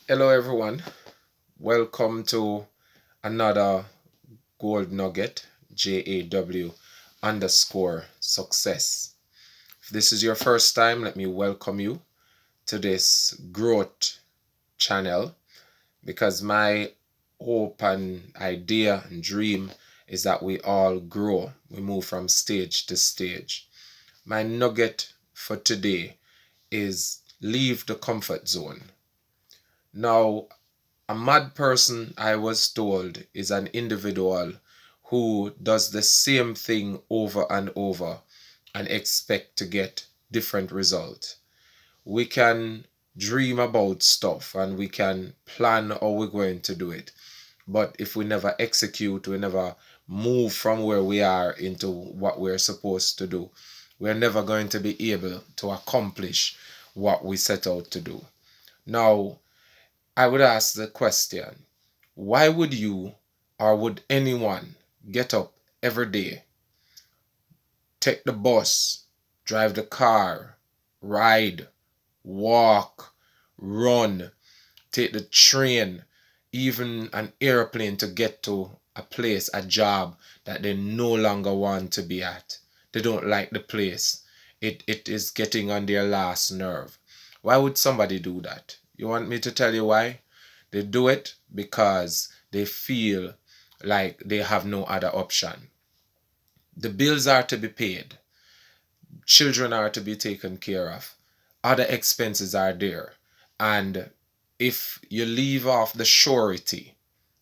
Hello, everyone. Welcome to another Gold Nugget, JAW underscore success. If this is your first time, let me welcome you to this growth channel because my hope and idea and dream is that we all grow. We move from stage to stage. My nugget for today is leave the comfort zone. Now, a mad person, I was told, is an individual who does the same thing over and over and expect to get different results. We can dream about stuff and we can plan how we're going to do it. But if we never execute, we never move from where we are into what we're supposed to do, we're never going to be able to accomplish what we set out to do. Now, I would ask the question, why would you or would anyone get up every day, take the bus, drive the car, ride, walk, run, take the train, even an airplane to get to a place, a job that they no longer want to be at? They don't like the place. It is getting on their last nerve. Why would somebody do that? You want me to tell you why? They do it because they feel like they have no other option. The bills are to be paid, children are to be taken care of, other expenses are there. And if you leave off the surety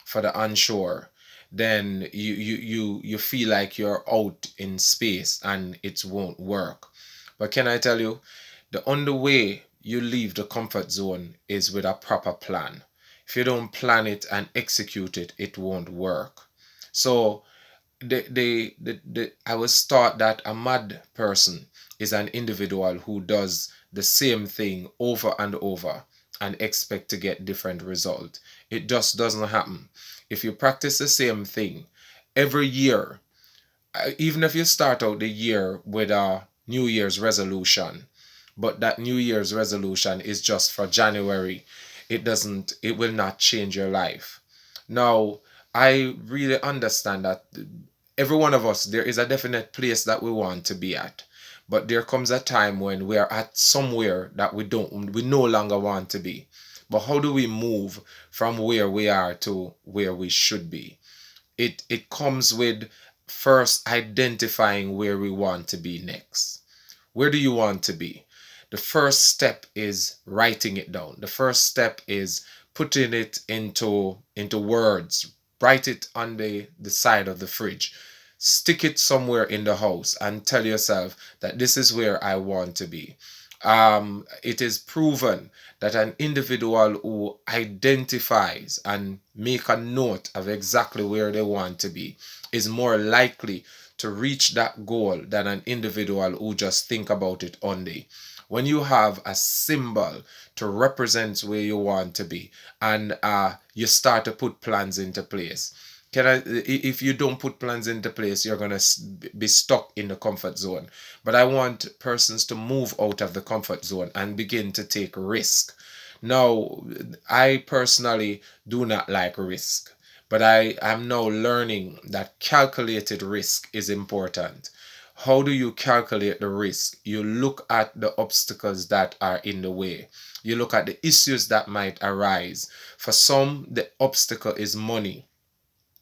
for the unsure, then you feel like you're out in space and it won't work. But can I tell you, the only way you leave the comfort zone is with a proper plan. If you don't plan it and execute it, it won't work. So I was taught that a mad person is an individual who does the same thing over and over and expect to get different result. It just doesn't happen. If you practice the same thing every year, even if you start out the year with a New Year's resolution, but that New Year's resolution is just for January, it will not change your life. Now, I really understand that every one of us, there is a definite place that we want to be at. But there comes a time when we are at somewhere that we no longer want to be. But how do we move from where we are to where we should be? It comes with first identifying where we want to be next. Where do you want to be? The first step is writing it down. The first step is putting it into words. Write it on the side of the fridge. Stick it somewhere in the house and tell yourself that this is where I want to be. It is proven that an individual who identifies and make a note of exactly where they want to be is more likely to reach that goal than an individual who just think about it only. When you have a symbol to represent where you want to be and you start to put plans into place, if you don't put plans into place, you're going to be stuck in the comfort zone. But I want persons to move out of the comfort zone and begin to take risk. Now, I personally do not like risk, but I am now learning that calculated risk is important. How do you calculate the risk? You look at the obstacles that are in the way. You look at the issues that might arise. For some, the obstacle is money.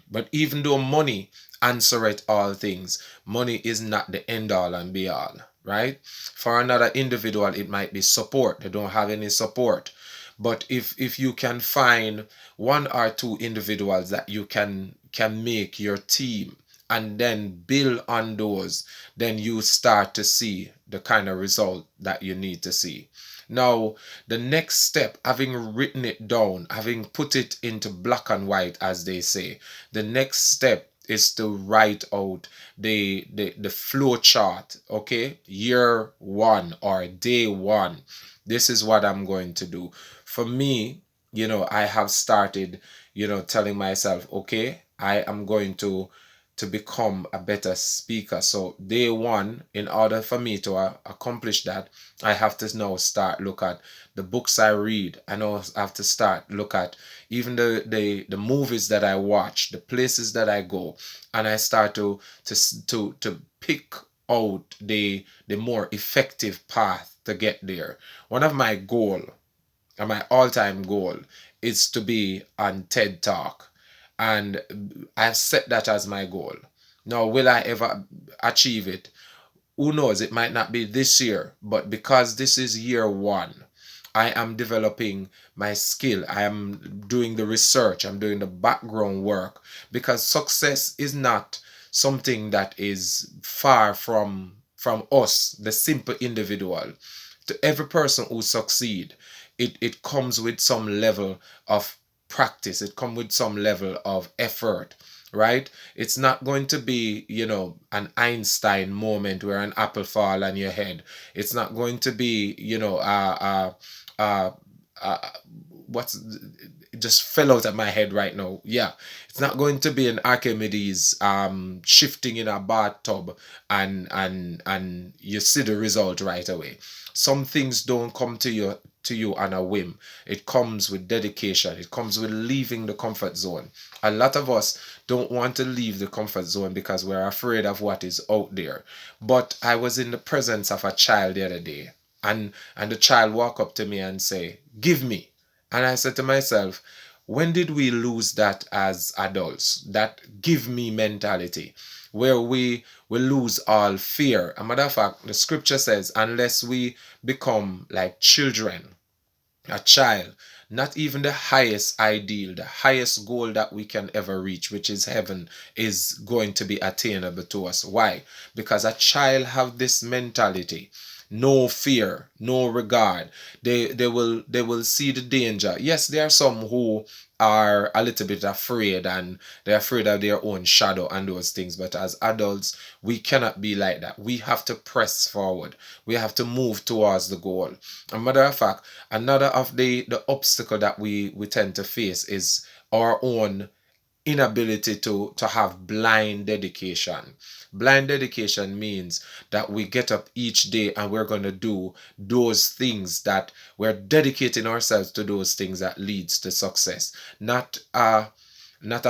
But even though money answereth all things, money is not the end all and be all, right? For another individual, it might be support. They don't have any support. But if you can find one or two individuals that you can make your team and then build on those, then you start to see the kind of result that you need to see. Now, the next step, having written it down, having put it into black and white, as they say, the next step is to write out the flow chart. Okay, year one or day one, this is what I'm going to do. For me, I have started telling myself, okay, I am going to to become a better speaker. So day one, in order for me to accomplish that, I have to now start look at the books I read. I know I have to start look at even the movies that I watch, the places that I go, and I start to pick out the more effective path to get there. One of my goal, and my all-time goal, is to be on TED Talk, and I've set that as my goal. Now, will I ever achieve it? Who knows? It might not be this year, but because this is year one, I am developing my skill. I am doing the research. I'm doing the background work, because success is not something that is far from us, the simple individual. To every person who succeed, it comes with some level of practice. It comes with some level of effort, right? It's not going to be, an Einstein moment where an apple fall on your head. It's not going to be, uh, uh, what's it just fell out of my head right now. Yeah, it's not going to be an Archimedes shifting in a bathtub and you see the result right away. Some things don't come to you on a whim. It comes with dedication. It comes with leaving the comfort zone. A lot of us don't want to leave the comfort zone because we're afraid of what is out there. But I was in the presence of a child the other day, and the child walked up to me and say, "Give me." And I said to myself, when did we lose that as adults? That give me mentality, where we lose all fear. A matter of fact, the scripture says, unless we become like children, a child, not even the highest ideal, the highest goal that we can ever reach, which is heaven, is going to be attainable to us. Why? Because a child have this mentality, no fear, no regard. They will see the danger. Yes, there are some who are a little bit afraid, and they're afraid of their own shadow and those things, but as adults we cannot be like that. We have to press forward. We have to move towards the goal. A matter of fact, another of the obstacle that we tend to face is our own inability to have blind dedication. Blind dedication means that we get up each day and we're going to do those things, that we're dedicating ourselves to those things that leads to success, not a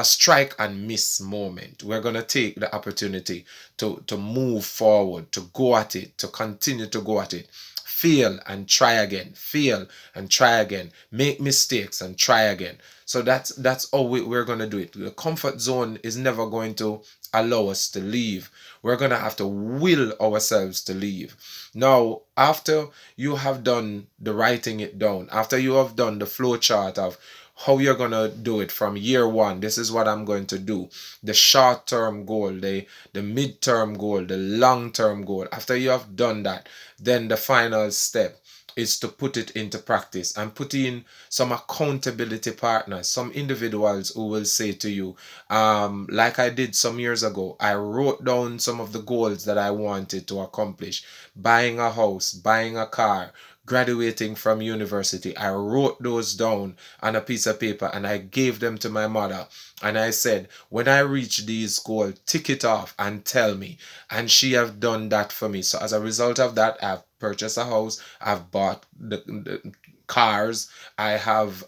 strike and miss moment. We're going to take the opportunity to move forward, to go at it, to continue to go at it. Fail and try again, fail and try again, make mistakes and try again. So that's how we're going to do it. The comfort zone is never going to allow us to leave. We're going to have to will ourselves to leave. Now, after you have done the writing it down, after you have done the flow chart of how you're going to do it from year one, this is what I'm going to do. The short term goal, the mid-term goal, the long-term goal. After you have done that, then the final step is to put it into practice and put in some accountability partners, some individuals who will say to you, like I did some years ago, I wrote down some of the goals that I wanted to accomplish: buying a house, buying a car, graduating from university. I wrote those down on a piece of paper and I gave them to my mother. And I said, when I reach these goals, tick it off and tell me. And she have done that for me. So as a result of that, I've purchased a house, I've bought the cars, I have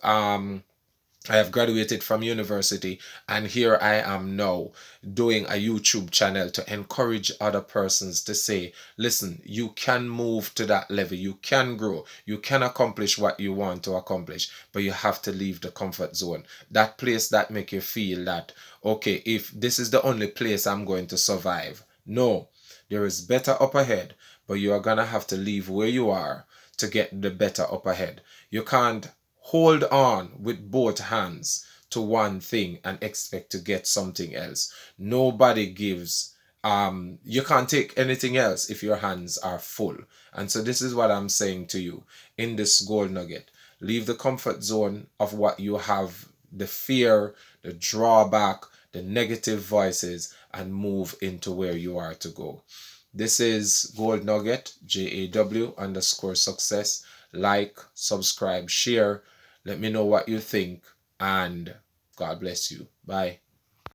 graduated from university, and here I am now doing a YouTube channel to encourage other persons to say, listen, you can move to that level, you can grow, you can accomplish what you want to accomplish, but you have to leave the comfort zone. That place that make you feel that, okay, if this is the only place I'm going to survive. No, there is better up ahead, but you are gonna have to leave where you are to get the better up ahead. You can't hold on with both hands to one thing and expect to get something else. Nobody gives, you can't take anything else if your hands are full. And so this is what I'm saying to you in this gold nugget. Leave the comfort zone of what you have, the fear, the drawback, the negative voices, and move into where you are to go. This is Gold Nugget, JAW_success. Like, subscribe, share. Let me know what you think, and God bless you. Bye.